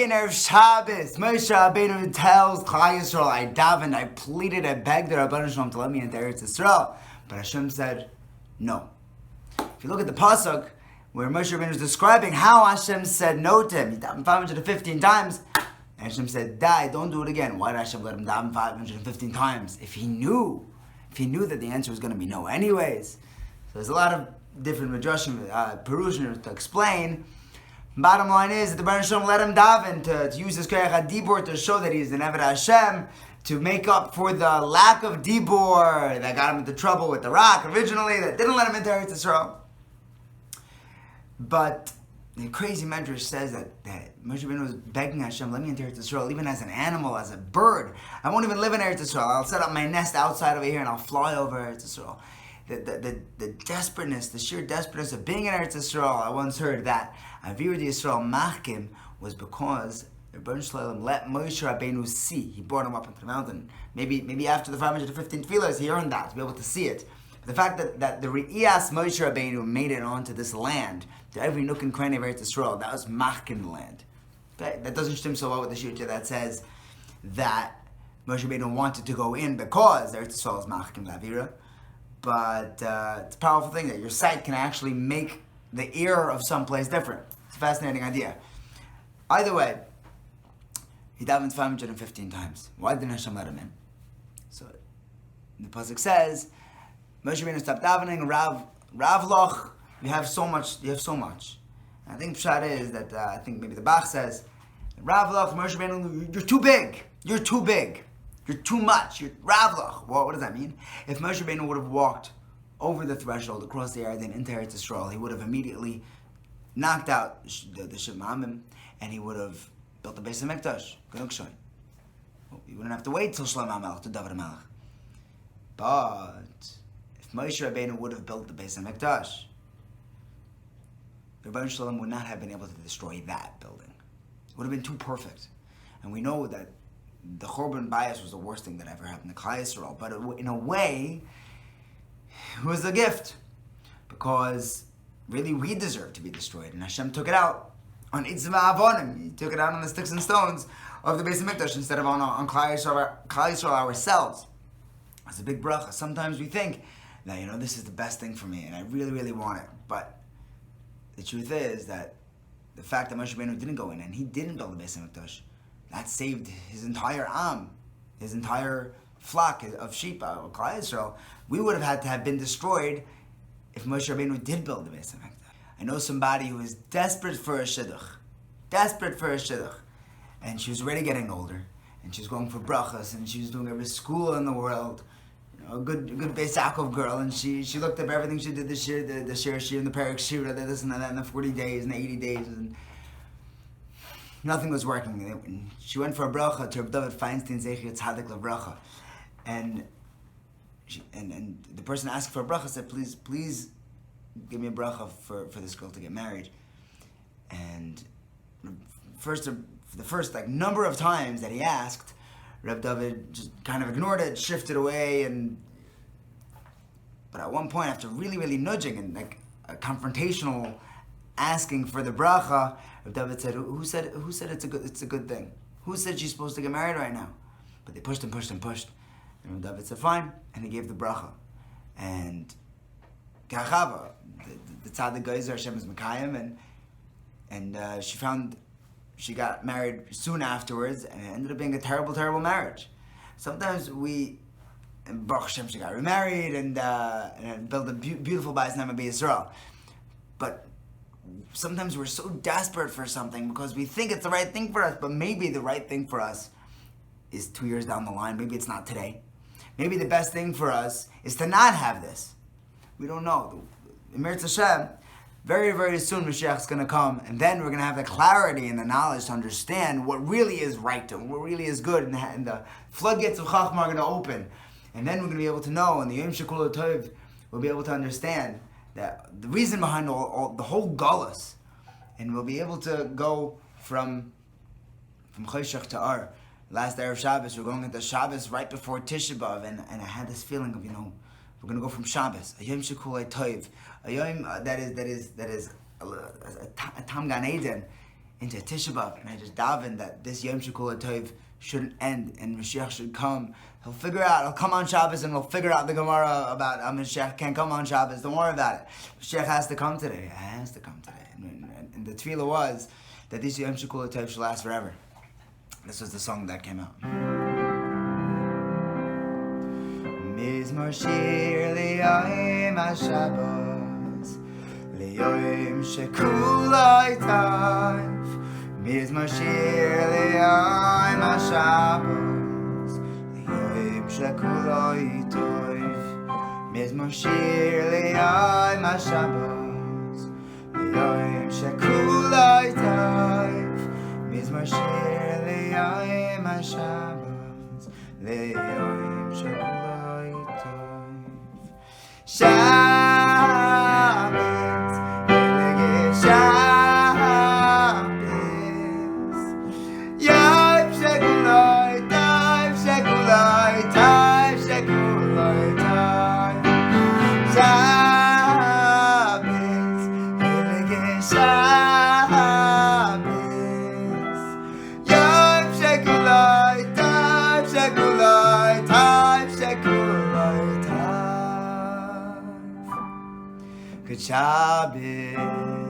day, Erev Shabbos, Moshe Rabbeinu tells Klal Yisrael, I davened, I pleaded, I begged the Rabban Shalom to let me into Eretz Yisrael. But Hashem said, no. If you look at the Pasuk, where Moshe Rabbeinu is describing how Hashem said no to him, he davened 515 times, and Hashem said, die, don't do it again. Why did Hashem let him daven 515 times? If he knew that the answer was going to be no anyways. So there's a lot of different midrashim, perushim to explain. Bottom line is that the Baruch Shalom let him daven to use his koyach dibur to show that he's an Eved Hashem, to make up for the lack of dibur that got him into trouble with the rock originally, that didn't let him into Eretz Yisrael. But the crazy medrash says that Moshe Rabbeinu was begging Hashem, let me into Eretz Yisrael, even as an animal, as a bird. I won't even live in Eretz Yisrael. I'll set up my nest outside over here and I'll fly over Eretz Yisrael. The desperateness, the sheer desperateness of being in Eretz Yisrael. I once heard that Avir Yisrael Machkim was because the Rebbeinu Shalom let Moshe Rabbeinu see. He brought him up into the mountain. Maybe after the 515 tefillas, he earned that, to be able to see it. But the fact that the Re'iyas Moshe Rabbeinu made it onto this land, to every nook and cranny of Eretz Yisrael, that was Machkim the land. Okay? That doesn't stem so well with the Shita that says that Moshe Rabbeinu wanted to go in because Eretz Yisrael is Machkim Lavira. But it's a powerful thing that your sight can actually make the ear of someplace different. It's a fascinating idea. Either way, he davened 515 times. Why didn't Hashem let him in? So the pasuk says, Moshe Rabbeinu stopped davening. Rav Loch, you have so much. And I think Pshat is that I think maybe the Bach says, Rav Loch, Moshe Rabbeinu, you're too big. You're too big. You're too much. You're Ravlach. What does that mean? If Moshe Rabbeinu would have walked over the threshold, across the Yarden into Eretz Yisrael, he would have immediately knocked out the Shemamim, and he would have built the Beis HaMikdash. He wouldn't have to wait till Shloime HaMelech to David HaMelech. But if Moshe Rabbeinu would have built the Beis HaMikdash, the Rebbeinu Shalom would not have been able to destroy that building. It would have been too perfect. And we know that the Chorban bias was the worst thing that ever happened to Klal Yisrael, but in a way, it was a gift, because really we deserved to be destroyed, and Hashem took it out on Itzvah Avonim. He took it out on the sticks and stones of the Beis HaMikdash instead of on Klal Yisrael ourselves. It's a big bracha. Sometimes we think that, this is the best thing for me, and I really, really want it, but the truth is that the fact that Moshe Rabbeinu didn't go in and he didn't build the Beis HaMikdash, that saved his entire his entire flock of sheep of Klal Yisrael. We would have had to have been destroyed if Moshe Rabbeinu did build the Beis HaMikdash. I know somebody who is desperate for a shidduch, and she was already getting older, and she was going for brachas, and she was doing every school in the world, a good Beis Yaakov girl, and she looked up everything she did this year, the shir and the parak shira, this and that, and the 40 days and the 80 days, and nothing was working. She went for a bracha to Reb David Feinstein Zecher Tzadik LeBracha, and the person asked for a bracha said, please give me a bracha for this girl to get married. And for the first number of times that he asked, Reb David just kind of ignored it, shifted away, but at one point, after really, really nudging and a confrontational asking for the bracha, Reb David said, "Who said it's a good thing? Who said she's supposed to get married right now?" But they pushed and Reb David said, "Fine," and he gave the bracha. And Kachava, the tzaddik geyser Hashem is Mekayim, and she got married soon afterwards, and it ended up being a terrible, terrible marriage. Sometimes and Baruch Hashem, she got remarried and built a beautiful Bayis Nama B'Yisrael. But sometimes we're so desperate for something because we think it's the right thing for us, but maybe the right thing for us is 2 years down the line. Maybe it's not today. Maybe the best thing for us is to not have this. We don't know. Emir Hashem, very, very soon Mashiach is going to come, and then we're going to have the clarity and the knowledge to understand what really is right and what really is good, and the floodgates of Chachma are going to open. And then we're going to be able to know, and the Yom Shekulo Tov will be able to understand that the reason behind all the whole Galus, and we'll be able to go from Choshech to Ar. Last Erev Shabbos, we're going into Shabbos right before Tisha B'Av, and I had this feeling of, we're going to go from Shabbos, a Yom Shekulo Tov, a Yom that is a Tam Gan Eden, into Tisha B'Av, and I just daven that this Yom Shekulo Tov shouldn't end and Mashiach should come. He'll figure out, he'll come on Shabbos and he'll figure out the Gemara about Mashiach can't come on Shabbos. Don't worry about it. Mashiach has to come today. It has to come today. And the tefillah was that this Yom Shekulo Tov should last forever. This was the song that came out. Mizmor shir li'ayim HaShabbos li'yom Shekulo Tov. Mizmor shir li'ayim HaShabbos li'yom Shekulo Tov. Mizmor shir li'ayim HaShabbos li'yom Shekulo Tov. Mizmor shir li'ayim HaShabbos li'yom Shekulo Tov. Shabbos, Elegant Shabbos, Yom Shekulo Tov, Shekulo Tov, Shekulo Tov. Shabbos, Elegant Shabbos, Yom Shekulo Tov, Shekulo Tov, Shekulo Tov. Good Shabbos.